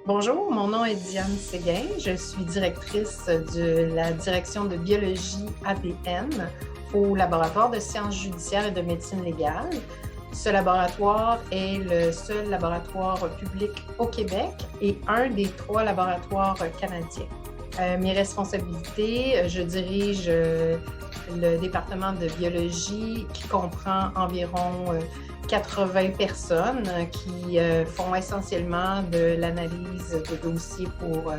Bonjour, mon nom est Diane Séguin. Je suis directrice de la direction de biologie ADN au laboratoire de sciences judiciaires et de médecine légale. Ce laboratoire est le seul laboratoire public au Québec et un des 3 laboratoires canadiens. Mes responsabilités, je dirige le département de biologie qui comprend environ 80 personnes qui font essentiellement de l'analyse de dossiers pour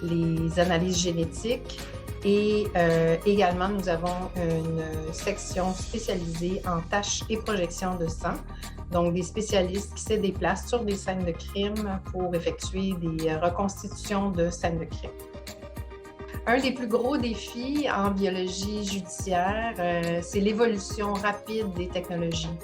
les analyses génétiques. Et également, nous avons une section spécialisée en tâches et projections de sang, donc des spécialistes qui se déplacent sur des scènes de crime pour effectuer des reconstitutions de scènes de crime. Un des plus gros défis en biologie judiciaire, c'est l'évolution rapide des technologies.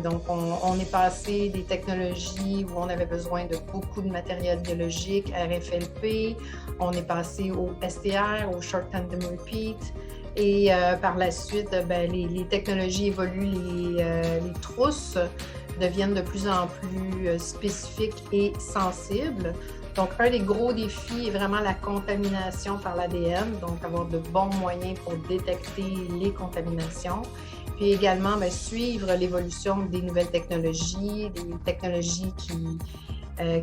Donc, on est passé des technologies où on avait besoin de beaucoup de matériel biologique, RFLP, on est passé au STR, au Short Tandem Repeat, et par la suite, les technologies évoluent, les trousses deviennent de plus en plus spécifiques et sensibles. Donc, un des gros défis est vraiment la contamination par l'ADN, donc avoir de bons moyens pour détecter les contaminations. Puis également, suivre l'évolution des nouvelles technologies, des technologies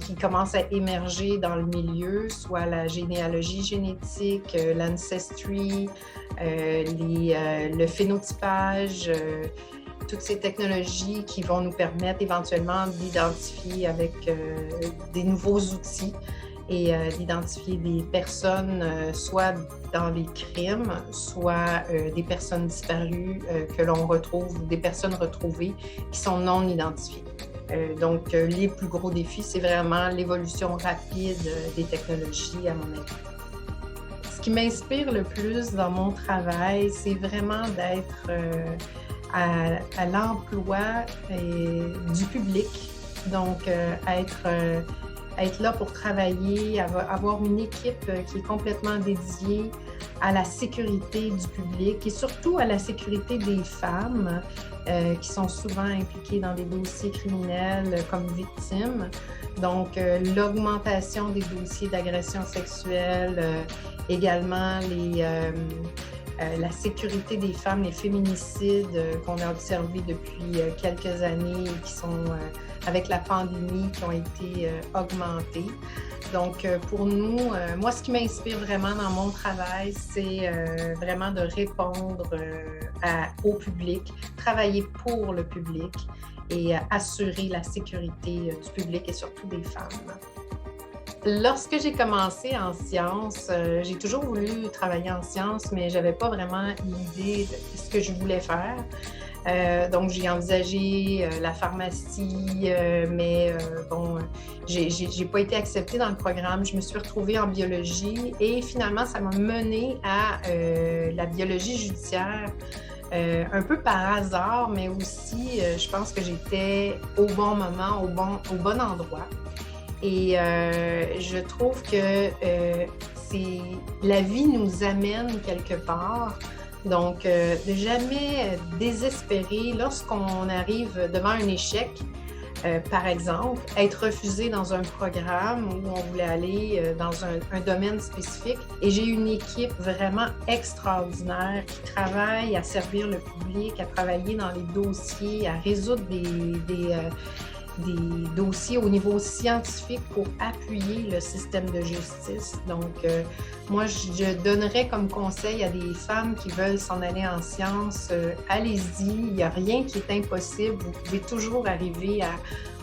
qui commencent à émerger dans le milieu, soit la généalogie génétique, l'ancestry, le phénotypage, toutes ces technologies qui vont nous permettre éventuellement d'identifier avec des nouveaux outils et d'identifier des personnes, soit dans les crimes, soit des personnes disparues que l'on retrouve, ou des personnes retrouvées qui sont non identifiées. Donc, les plus gros défis, c'est vraiment l'évolution rapide des technologies, à mon avis. Ce qui m'inspire le plus dans mon travail, c'est vraiment d'être à l'emploi du public, donc être là pour travailler, avoir une équipe qui est complètement dédiée à la sécurité du public et surtout à la sécurité des femmes qui sont souvent impliquées dans des dossiers criminels comme victimes. Donc, l'augmentation des dossiers d'agression sexuelle, également la sécurité des femmes, les féminicides qu'on a observés depuis quelques années et qui sont, avec la pandémie, qui ont été augmentés. Donc, pour nous, moi, ce qui m'inspire vraiment dans mon travail, c'est vraiment de répondre au public, travailler pour le public et assurer la sécurité du public et surtout des femmes. Lorsque j'ai commencé en sciences, j'ai toujours voulu travailler en sciences, mais je n'avais pas vraiment l'idée de ce que je voulais faire. Donc, j'ai envisagé la pharmacie, mais j'ai pas été acceptée dans le programme. Je me suis retrouvée en biologie et finalement, ça m'a menée à la biologie judiciaire. Un peu par hasard, mais aussi, je pense que j'étais au bon moment, au bon endroit. Et je trouve que la vie nous amène quelque part. Donc, de jamais désespérer lorsqu'on arrive devant un échec. Par exemple, être refusé dans un programme où on voulait aller dans un domaine spécifique. Et j'ai une équipe vraiment extraordinaire qui travaille à servir le public, à travailler dans les dossiers, à résoudre des dossiers au niveau scientifique pour appuyer le système de justice. Donc, moi, je donnerais comme conseil à des femmes qui veulent s'en aller en sciences, allez-y, il n'y a rien qui est impossible. Vous pouvez toujours arriver à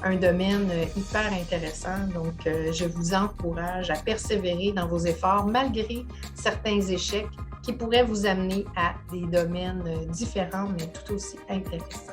un domaine hyper intéressant. Donc, je vous encourage à persévérer dans vos efforts malgré certains échecs qui pourraient vous amener à des domaines différents, mais tout aussi intéressants.